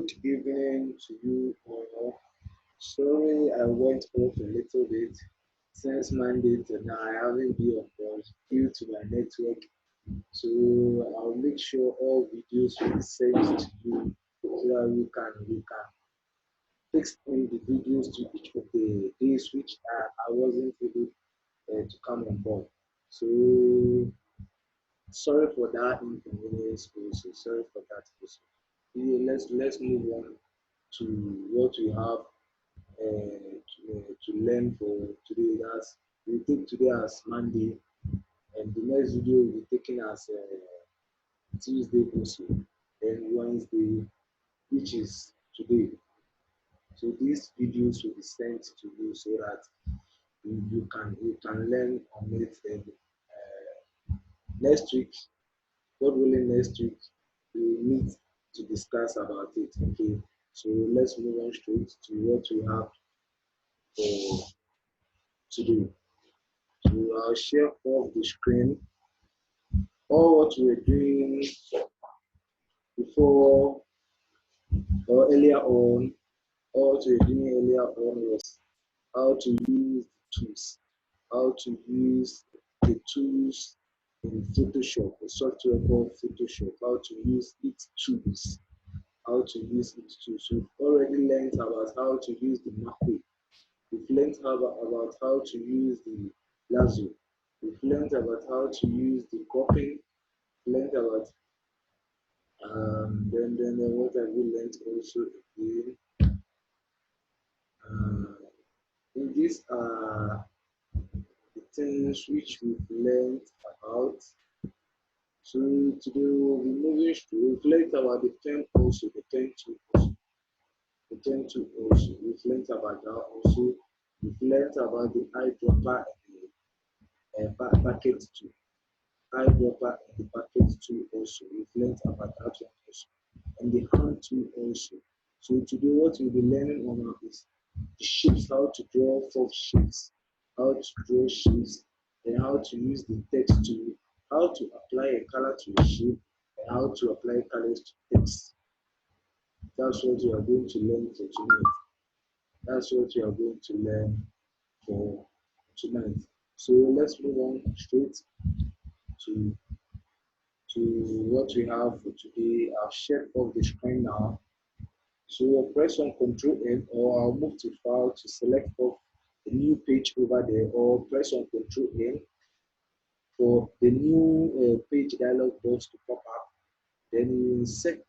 Good evening to you all. Sorry I went off a little bit since Monday to now. I haven't been on board due to my network. So I'll make sure all videos will be sent to you so that you can fix in the videos to each of the days which I wasn't able to come on board. So sorry for that inconvenience also. Sorry for that also. Yeah, let's move on to what we have to learn for today. That's we take today as Monday, and the next video will be taken as Tuesday also, then Wednesday, which is today. So these videos will be sent to you so that you can learn on it. Then next week, God willing, next week we will meet to discuss about it. Okay, so let's move on straight to what we have for today. So I'll share off the screen all what we were doing before or earlier on. All what we were doing earlier on was how to use the tools, how to use the tools in Photoshop, the software called Photoshop, how to use its tools, how to use its tools. We've already learned about how to use the Macro. We've learned about how to use the Lasso. We've learned about how to use the cropping. Learned about then what have we learned also again? Uh, in these are the things which we've learned about. So today we'll be moving through. We've learned about the pen also, the pen tool also, the pen tool also. We've learned about that also. We've learned about the eyedropper and the bucket tool. Eyedropper and the bucket tool also. We've learned about that one also. And the hand tool also. So today what we'll be learning on is the shapes, how to draw four shapes, how to draw shapes, and how to use the text tool, how to apply a color to a shape, and how to apply colors to text. That's what we are going to learn for tonight. That's what we are going to learn for tonight. So let's move on straight to what we have for today. I've shared off the screen now. So I'll press on Control N, or I'll move to File to select off the new page over there, or press on Control N for the new page dialog box to pop up. Then you insert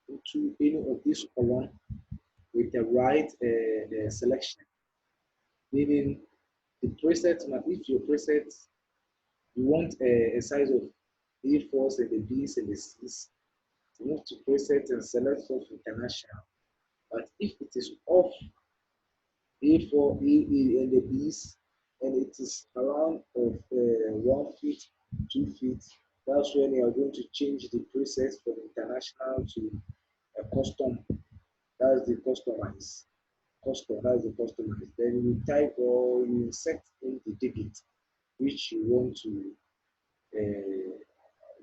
into any of this column with the right selection, meaning the preset. Now, if your preset you want a size of A4s and the Bs and the Cs, move to preset and select off international. But if it is off A4, A and the Bs, and it is around of 1 feet, 2 feet, that's when you are going to change the preset from international to a custom. That's the customize. Custom, that's the customize. Then you type or you insert in the digit which you want to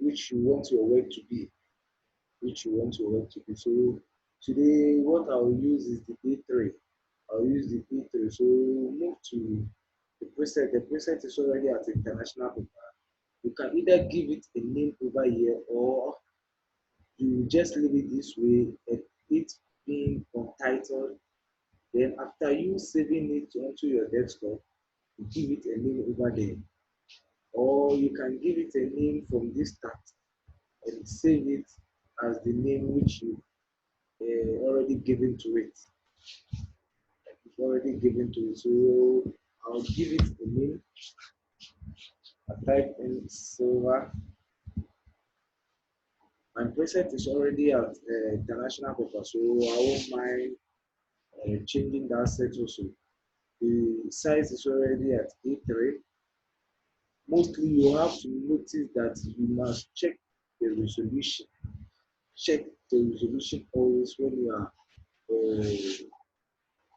which you want your work to be, which you want your work to be. So today what I'll use is the A3. I'll use the A3. So move to the preset. The preset is already at international paper. You can either give it a name over here or you just leave it this way and it being untitled. Then after you saving it onto your desktop, you give it a name over there. Or you can give it a name from this start and save it as the name which you already given to it. It's already given to it. So I'll give it a name. I type in silver. My preset is already at international paper, so I won't mind changing that set also. The size is already at A3. Mostly you have to notice that you must check the resolution. Check the resolution always when you are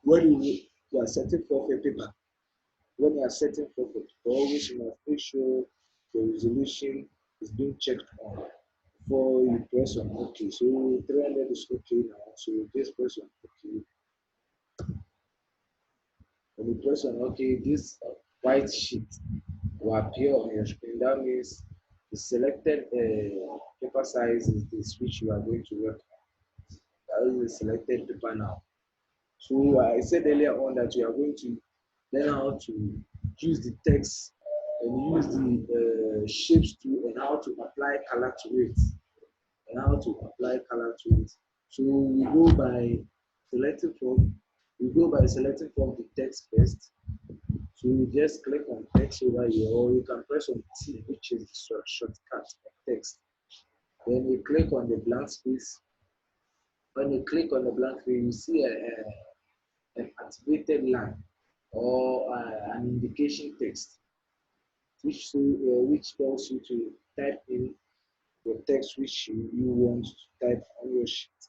when you are setting for a paper. When you are setting for always you must make sure the resolution is being checked on. before you press on OK. So 300 is OK now. So just press on OK. When you press on OK, this white sheet will appear on your screen. That means the selected paper size is this which you are going to work on. That is the selected paper now. So I said earlier on that we are going to learn how to use the text and use the shapes to and how to apply color to it and how to apply color to it. So we go by selecting from the text first. So you just click on text over here, or you can press on T, which is the shortcut of text. Then you click on the blank space. When you click on the blank space, you see an activated line or an indication text, which tells you to type in the text which you want to type on your sheet.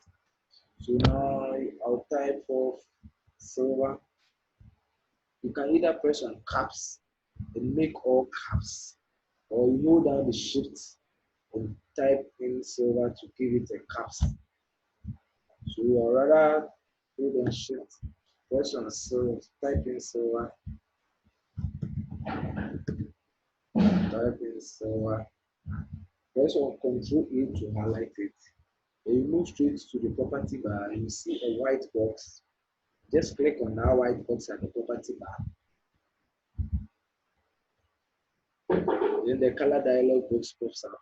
So now I'll type of silver. You can either press on caps and make all caps, or you hold down the shift and type in silver to give it a caps. So I'll rather hold on shift, press on silver, type in silver, type in silver, press on Control A to highlight it. Then you move straight to the property bar and you see a white box. Just click on that white box at the property bar. Then the color dialog box pops up.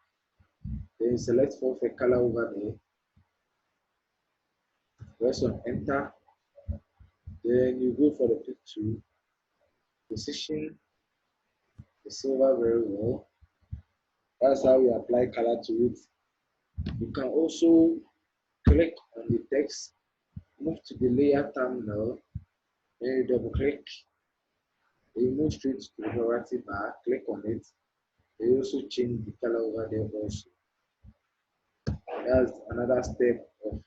Then you select for a color over there. Press on enter. Then you go for the pick tool. Position the silver very well. That's how you apply color to it. You can also click on the text, move to the layer terminal, then you double click, then you move straight to the property bar, click on it. You also change the color over there also. That's another step of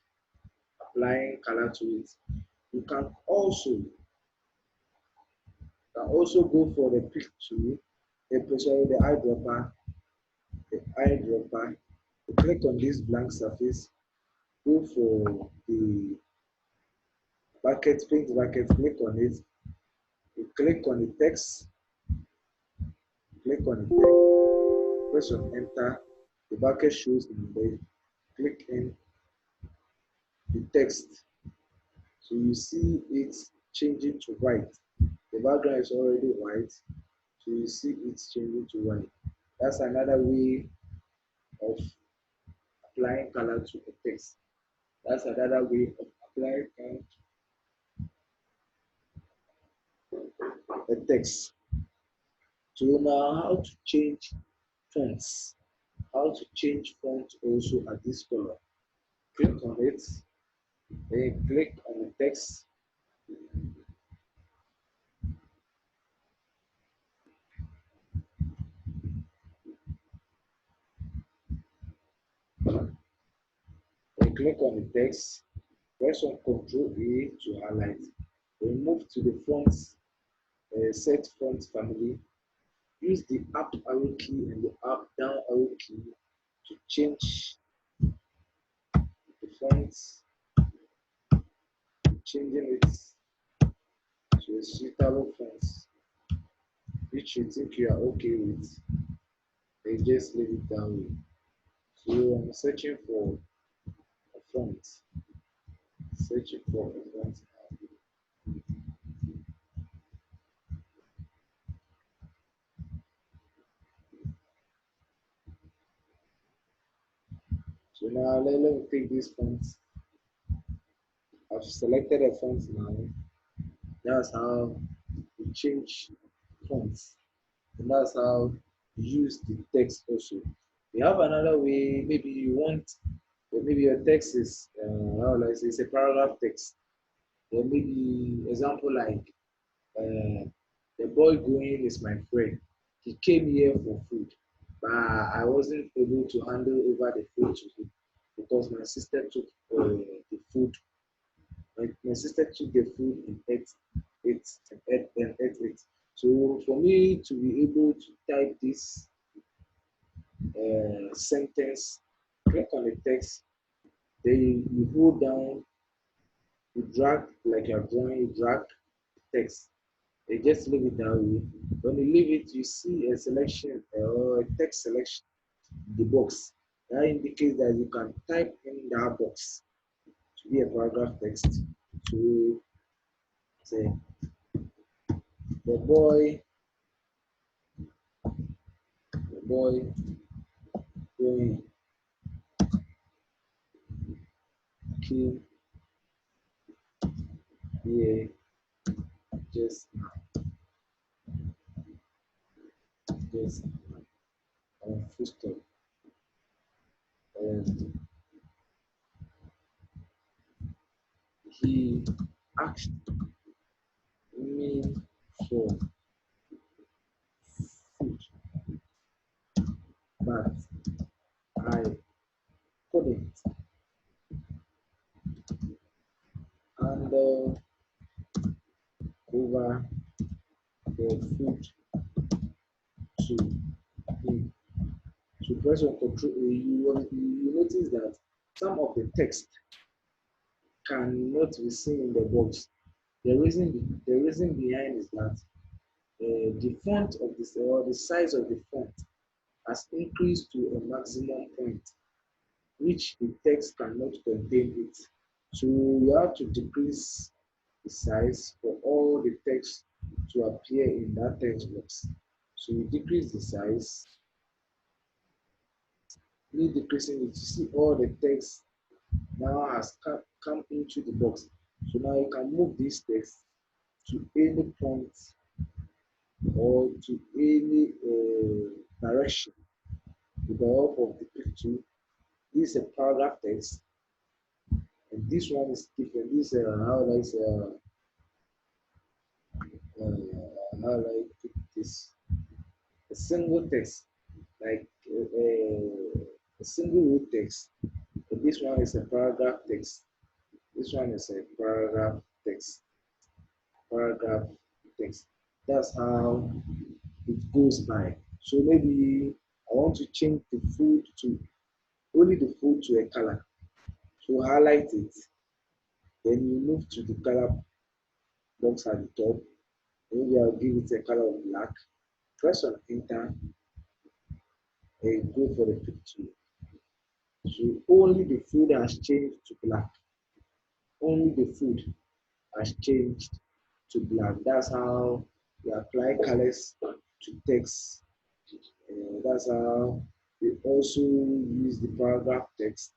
applying color to it. You can also go for the pick tool, the eyedropper, You click on this blank surface, go for the paint bucket, click on it, you click on the text, press on enter, the bucket shows in there, click in the text. So you see it changing to white. The background is already white, so you see it's changing to white. That's another way of applying color to a text. That's another way of applying color to a text. So now how to change fonts. How to change font also at this color. Click on it, then click on the text. Then click on the text. Press on Ctrl A to highlight. Then move to the font set font family. Use the up arrow key and the up down arrow key to change the font, changing it to a suitable font which you think you are okay with. Then just leave it that way. So I'm searching for a font. Searching for a font. So now let me take this font. I've selected a font now. That's how you change fonts. And that's how you use the text also. We have another way, maybe you want, maybe your text is, how will I say, it's a paragraph text. Or maybe example like, the boy going is my friend. He came here for food, but I wasn't able to handle over the food to him because my sister took the food. My sister took the food and ate it. So for me to be able to type this sentence, text, then you hold down, you drag like you're drawing, you drag text. You just leave it that way. When you leave it, you see a selection or a text selection in the box. That indicates that you can type in that box to be a paragraph text. So say the boy going came here just just on footstep, and he asked me for food, but I couldn't hand over the food to him. So press on control. You notice that some of the text cannot be seen in the box. The reason behind is that the font of this or the size of the font has increased to a maximum point, which the text cannot contain it. So you have to decrease the size for all the text to appear in that text box. So you decrease the size, need decreasing it. You see all the text now has come into the box. So now you can move this text to any point or to any direction with the help of the picture. This is a paragraph text, and this one is different. This how do I say how do I put this? A single text, like a single row text. But this one is a paragraph text. This one is a paragraph text. Paragraph text. That's how it goes by. So maybe I want to change the food to only the food to a color. So highlight it. Then you move to the color box at the top. Maybe I'll give it a color of black. Press on enter and go for the picture. So only the food has changed to black. Only the food has changed to black. That's how we apply colors to text. That's how we also use the paragraph text.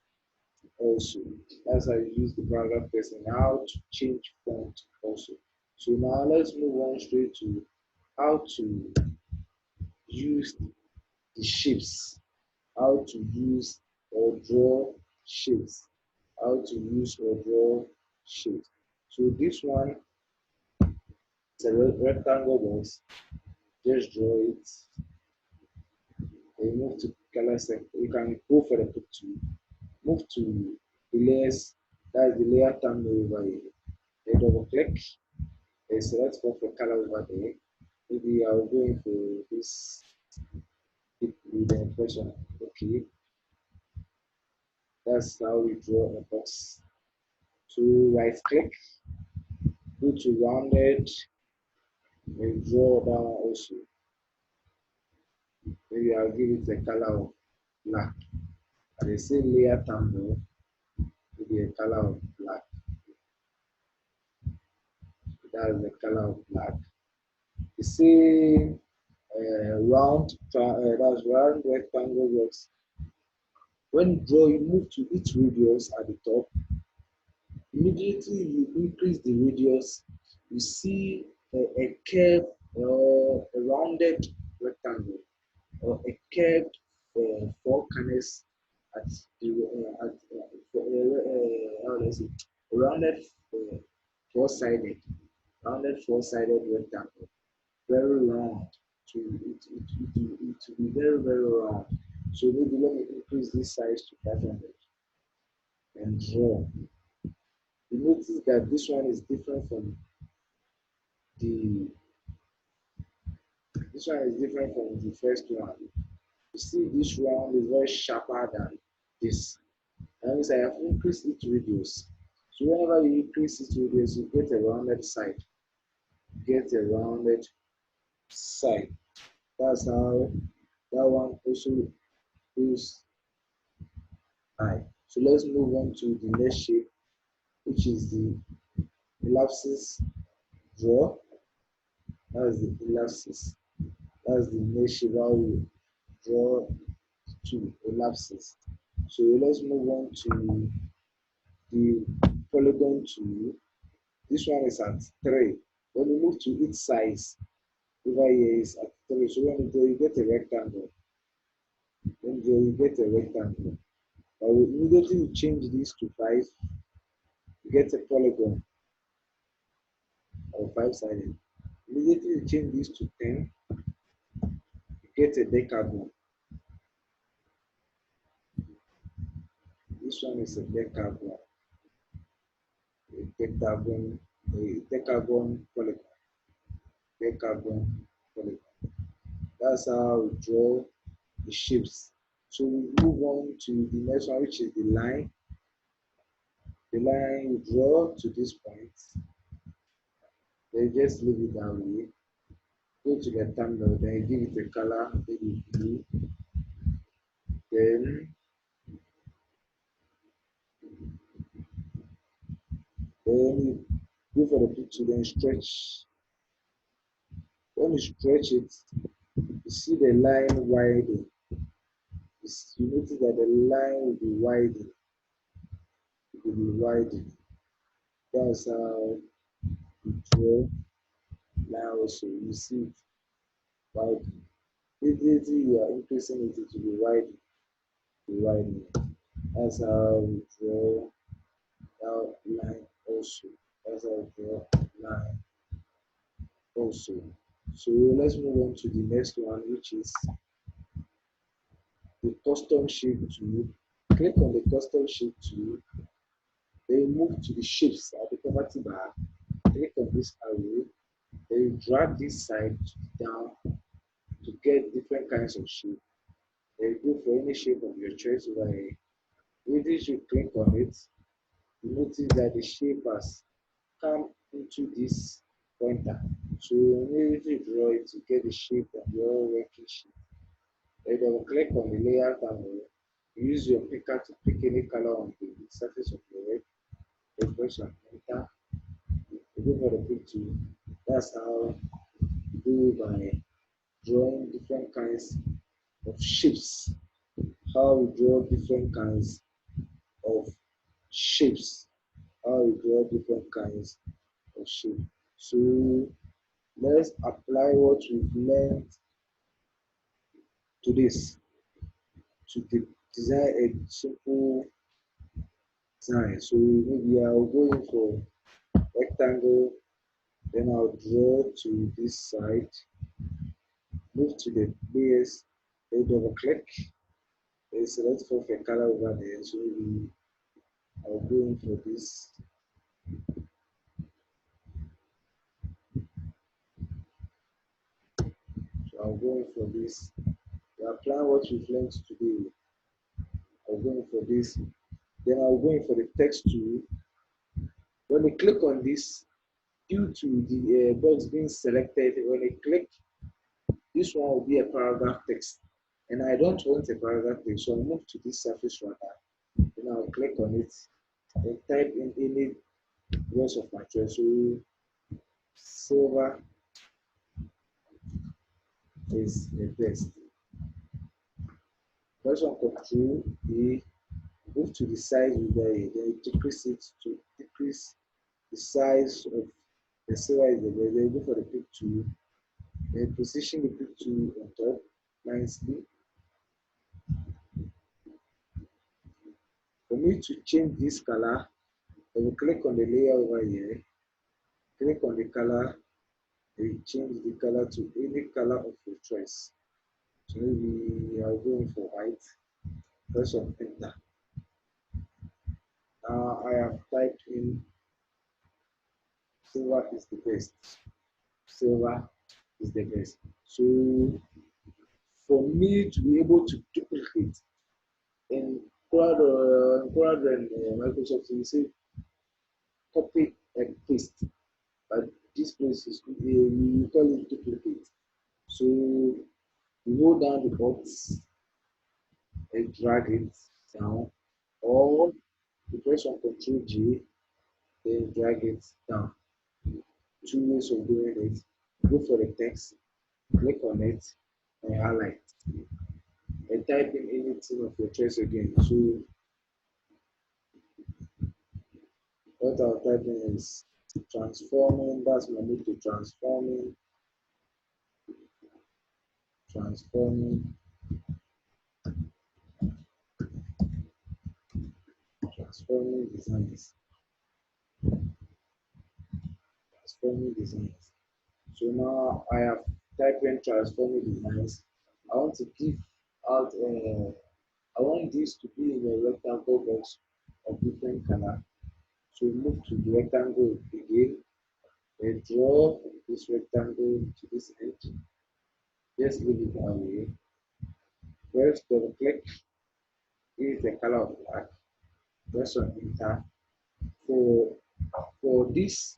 Also, that's how you use the paragraph text and how to change font also. So now let's move on straight to how to use the shapes, how to use or draw shapes, how to use or draw shapes. So this one is a rectangle box. Just draw it. Then move to color set. You can go for the picture. Move to the layers. That's the layer thumbnail over here. Then double click. Then select for color over there. Maybe I'll go in for this with the impression. Okay, that's how we draw a box. So right click, go to rounded, and draw down also. Maybe I'll give it a color of black. And the same layer thumbnail will be a color of black. That's the color of black. The same that's round rectangle box. When you draw, you move to each radius at the top. Immediately you increase the radius, you see a curve or a rounded rectangle or a curved four corners at the how do I say, rounded uh, four-sided rounded four-sided rectangle, very round. To it will be very very round. So maybe let me increase this size to 500 and draw. You notice that this one is different from the the first one. You see this round is very sharper than this. That means I have increased its radius. So whenever you increase its radius, you get a rounded side. Get a rounded side. That's how that one also goes high. So let's move on to the next shape, which is the ellipsis draw. That's the ellipsis. That's the next shape how we draw two ellipses. So let's move on to the polygon tool. This one is at 3. When we move to each size, over here is at 3. So when you draw, you get a rectangle. When you draw, you get a rectangle. But we immediately change this to 5, you get a polygon or 5-sided. Immediately you change this to 10, you get a decagon. This one is a decagon. A decagon, a decagon polygon. Decagon polygon. That's how we draw the shapes. So we move on to the next one, which is the line. The line you draw to this point, then just leave it that way. Go to the thumbnail, then you give it a color, maybe blue. Then you go for the picture, then stretch. When you stretch it, you see the line widen. You notice that the line will be widening. It will be widening. That's how you draw line also. You see it widening. Immediately you are increasing it, it will be widening. That's how we draw that line also. That's how we draw line also. So let's move on to the next one, which is the custom shape tool. Click on the custom shape tool, then move to the shapes at the property bar. Click on this arrow, then you drag this side down to get different kinds of shape. Then you go for any shape of your choice over here. Once you click on it, you notice that the shape has come into this pointer. So immediately you draw it, you get the shape of your working sheet. Then double click on the layout panel. Use your picker to pick any color on the surface of your work. Then press on enter. You go for the picture. That's how you do by drawing different kinds of shapes. How we draw different kinds of shapes. How we draw different kinds of shape. So let's apply what we've learned to this to design a simple design. So maybe I'll go in for rectangle, then I'll draw to this side, move to the layers, then double click, then select for a color over there. So maybe I'll go in for this. So I'll go in for this. We apply what we've learned today. I'll go in for this. Then I'll go in for the text tool. When you click on this, due to the box being selected, when you click, this one will be a paragraph text. And I don't want a paragraph text, so I'll move to this surface radar. Then I'll click on it and type in any words of my choice. So silver is the best. Press on Control A, move to the size with the then decrease it to decrease the size of the silver is the best. Then go for the pick tool, then position the pick tool on top nicely. For me to change this color, I will click on the layer over here, click on the color, and change the color to any color of your choice. So maybe I'll go in for white, press on enter. Now I have typed in silver is the best. Silver is the best. So for me to be able to duplicate and Corel and Microsoft, you say copy and paste. But this place is we call it duplicate. So you hold down the box and drag it down, or you press on Control G, then drag it down. Two ways of doing it. Go for the text, click on it, and highlight, and type in anything of your choice again. So what I'll type in is transforming. That's my need to transforming, transforming designs, transforming designs. So now I have typed in transforming designs. I want to give out. I want this to be in a rectangle box of different color. So move to the rectangle again. Then draw this rectangle to this edge. Just leave it that way. First double click. Here is the color of black. Press on enter. For this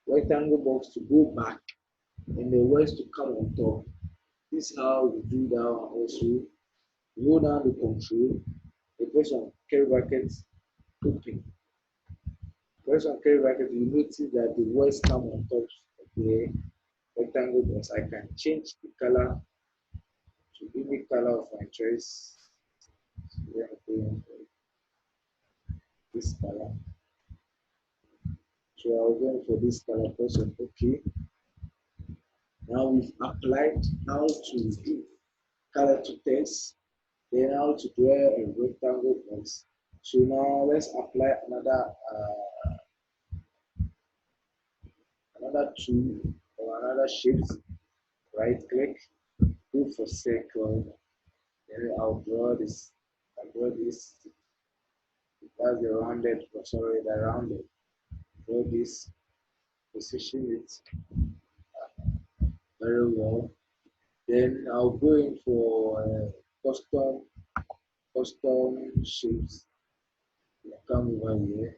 rectangle box to go back and the words to come on top. This is how we do that one also. Hold down the control, the press on curly brackets, open. Press on curly brackets, you notice that the words come on top of the rectangle box. I can change the color to any color of my choice. So we are going for this color. So I'll go for this color, press on OK. Now we've applied how to give color to text, then how to draw a rectangle box. So now let's apply another tool or another shape. Right click, go for circle, then I'll draw this. I'll draw this. That's the rounded, sorry, the rounded. Draw this, position it very well. Then I'll go in for custom shapes. I'll come over here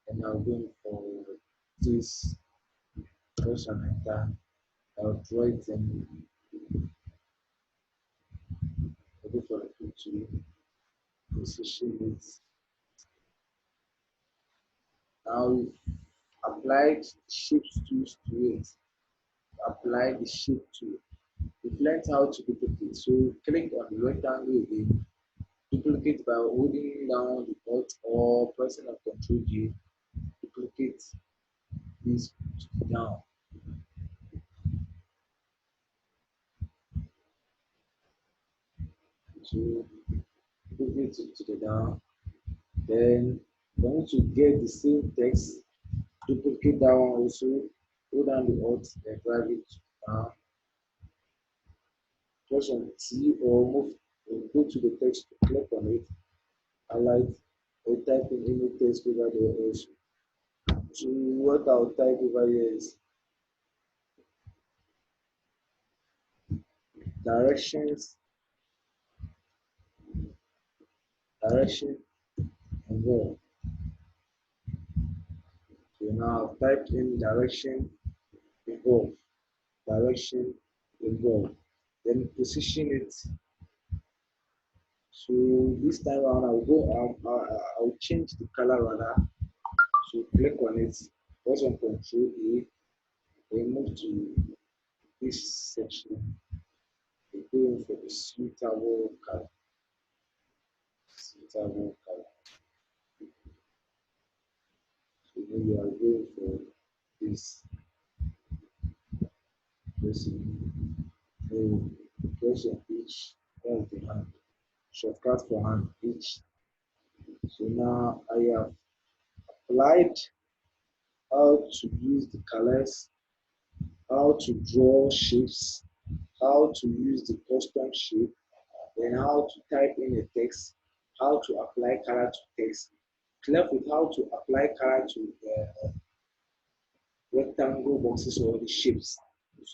and I'll go in for this. Press on enter. I'll draw it and I'll go for the picture. Position it. Now we've applied shapes tools to it. Apply the shape tool. We've learned how to duplicate. So click on the rectangle again. Duplicate by holding down the dot or pressing on Ctrl G. Duplicate this down. So duplicate it to the down. Then want to get the same text, duplicate that one also. Hold down the Alt and drag it down. Press on T or move and go to the text, click on it, highlight, and type in any text over there also. So what I'll type over here is directions, direction, and more. So now I've typed in direction, involve, direction, involve. Then position it. So this time around I'll change the color rather. So click on it, press on Control A, then move to this section. Going for the suitable color. Suitable color. So maybe I'll go for this person. So press on each. That's the hand. Shortcut for hand each. So now I have applied how to use the colors, how to draw shapes, how to use the custom shape, then how to type in a text, how to apply color to text. Left with how to apply color to rectangle boxes or the shapes.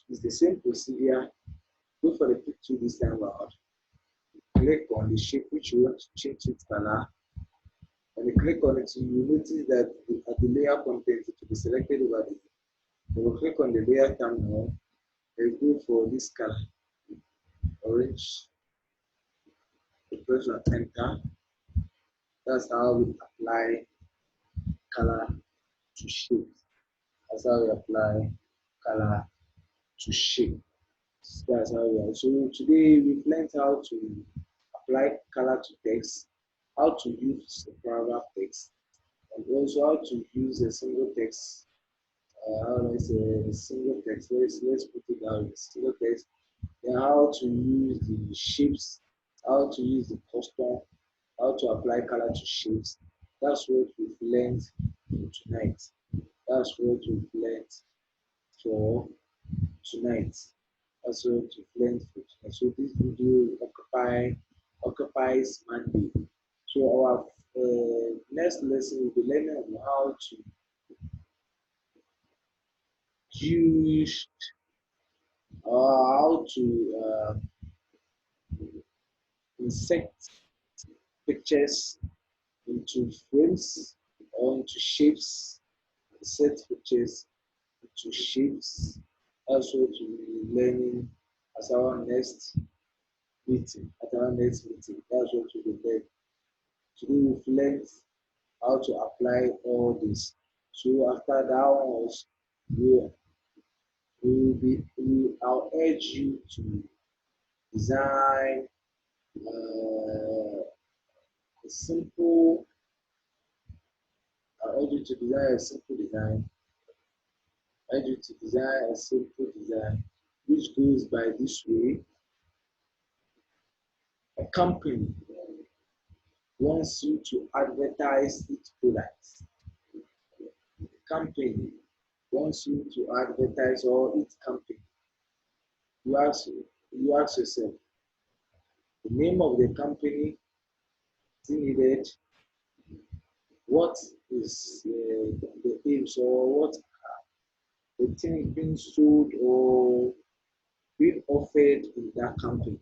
It's the same procedure. Go for the picture this time around. click on the shape which you want to change its color. When you click on it, you notice that at the layer content it will be selected over there. You will click on the layer thumbnail and go for this color, orange. You press on enter. That's how we apply color to shape. That's how we apply color to shape. That's how we are. So today we've learned how to apply color to text, how to use a paragraph text, and also how to use a single text. How do I say a single text? Let's put it down. A single text. Then how to use the shapes, how to use the custom, how to apply color to shapes. That's what we've learned for tonight. That's what we've learned for tonight. That's what we've learned for tonight. So this video occupies Monday. So our next lesson will be learning on how to use how to insert pictures into frames or into shapes, insert pictures into shapes. That's what we'll be learning as our next meeting. At our next meeting, that's what we'll learn. Today we've learned how to apply all this. So after that one, we I'll urge you to design a simple. I urge you to design a simple design. I urge you to design a simple design, which goes by this way. A company wants you to advertise its products. A company wants you to advertise all its company. You ask yourself, the name of the company is needed. What is the aims or what the thing being sold or being offered in that company?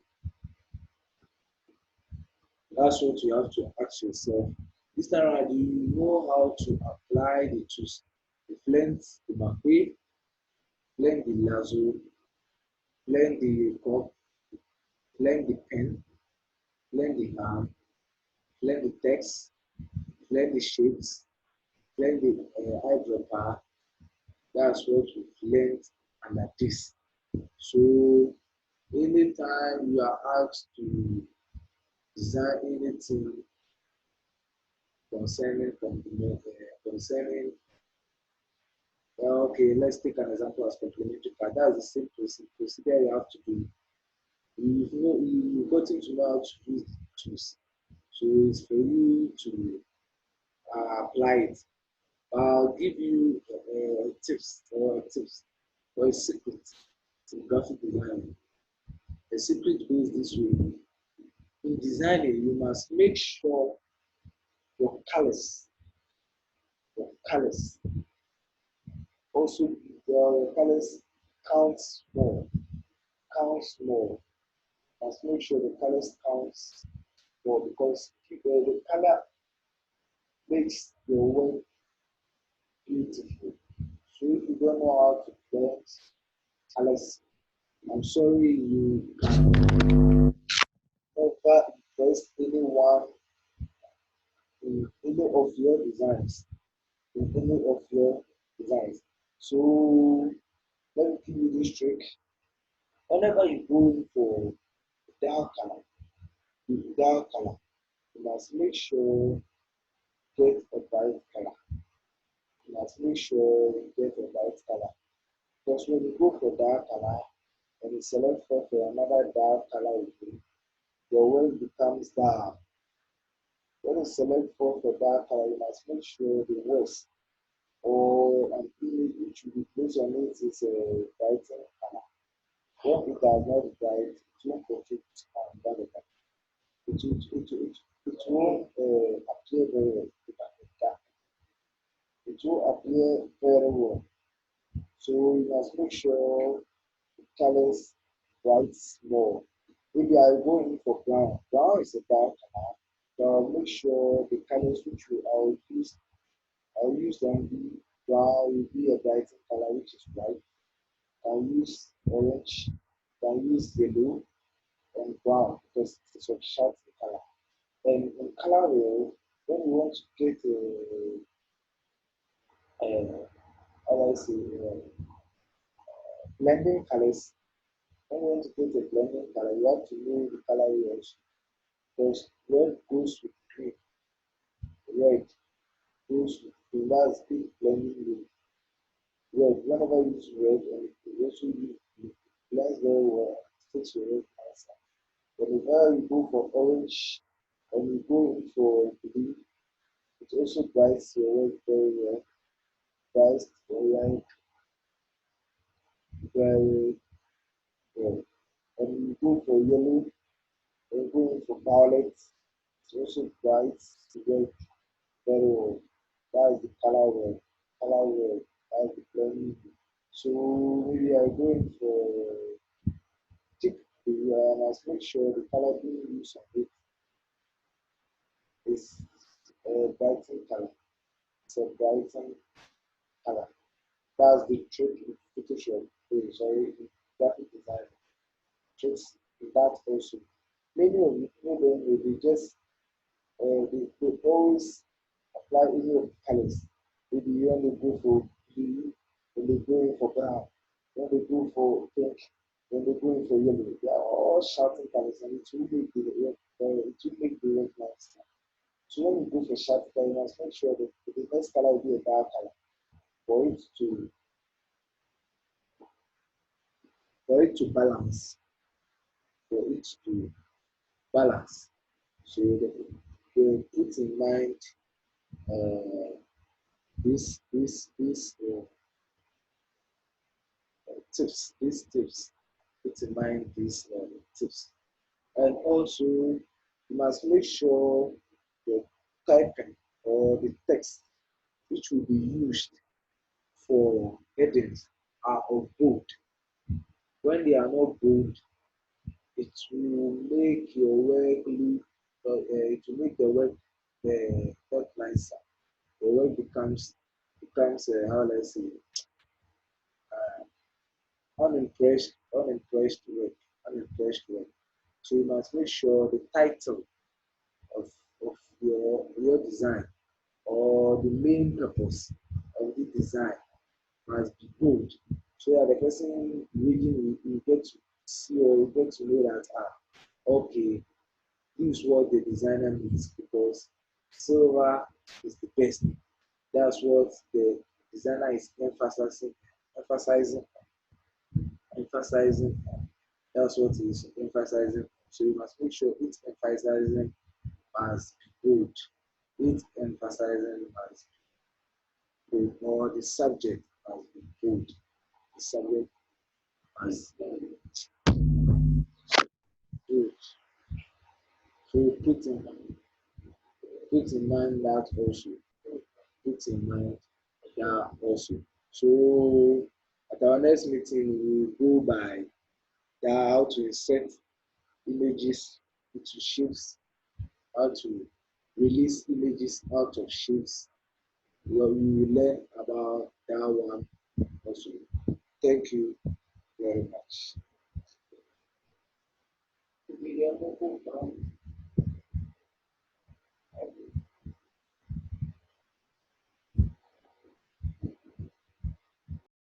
That's what you have to ask yourself. This time around, do you know how to apply the tools? The flint, the McQueen, blend the lasso, blend the cup, blend the pen, blend the arm, blend the text, blend the shapes, blend the eyedropper. That's what we've learned under this. So anytime you are asked to design anything concerning okay, let's take an example as complementary part. That's the same procedure you have to do. You've gotten to know how to use the tools. So it's for you to apply it. I'll give you tips or a secret in graphic design. The secret goes this way. In designing, you must make sure your your colors, also your colors counts more, counts more. Must make sure the colors counts more because the color makes your work beautiful. So if you don't know how to blend colors, I'm sorry you can never impress anyone in any of your designs. In any of your designs. So let me give you this trick. Whenever you go in for dark color, you must make sure you get a bright color. You must make sure you get a bright color. Because when you go for dark color and you select for another dark color again, your work becomes dark. When you select for dark color, you must make sure the words or an image which will be placed on it is a brighter color. When it does not bright, it won't project that color. It won't appear very well. It will appear very well. So you must make sure the colors bright more. If maybe I go in for brown. Brown is a dark color. So I'll make sure the colors which I'll use them be brown will be a brighter color which is white. I'll use orange, I'll use yellow and brown because it's a sharp color. And in color wheel, when you want to get how I say, blending colors, when you want to get a blending color, you have to know the color wheels. Because red goes with green, red goes with green. That's big blending with red. Whenever you use red, and it also use blue, it blends very well, takes your red nicer. Whenever you go for orange and you go in for blue, it also brights your red very well. Brights your red very well. And you go for yellow and you go in for violet, it also brights the red very well. That is the color red. Color red. That's the blending. So maybe I go in for thick blue and I must make sure the color being used on it is a brighten color. It's a brighten color. That's the trick in Photoshop. Sorry, in graphic design. Tricks in that also. Many of you know them will be just they always apply any of the colors. Maybe when they go for blue, when they go in for brown, when they go for pink, when they go in for yellow, they are all shouting colors and it will make the red nice. So when you go for shouting color, you must make sure that the next color will be a dark color for it to balance, for it to balance. So they put in mind uh, these tips, put in mind these tips. And also, you must make sure your typing or the text which will be used for headings are of bold. When they are not bold, it will make your work look, it will make the work not nicer. The work becomes how let's say unimpressed unimpressed work. So you must make sure the title of, of your design or the main purpose of the design must be bold. So that the person reading will get to see or will get to know that okay, this is what the designer needs because silver is the best. That's what the designer is emphasizing, emphasizing. That's what he's emphasizing. So you must make sure it's emphasizing as bold. It emphasizing as bold, or the subject as bold. The subject as bold. So put in mind that also. Put in mind that also. So at our next meeting, we will go by how to insert images into shapes, how to release images out of shapes. We will learn about that one also. Thank you very much.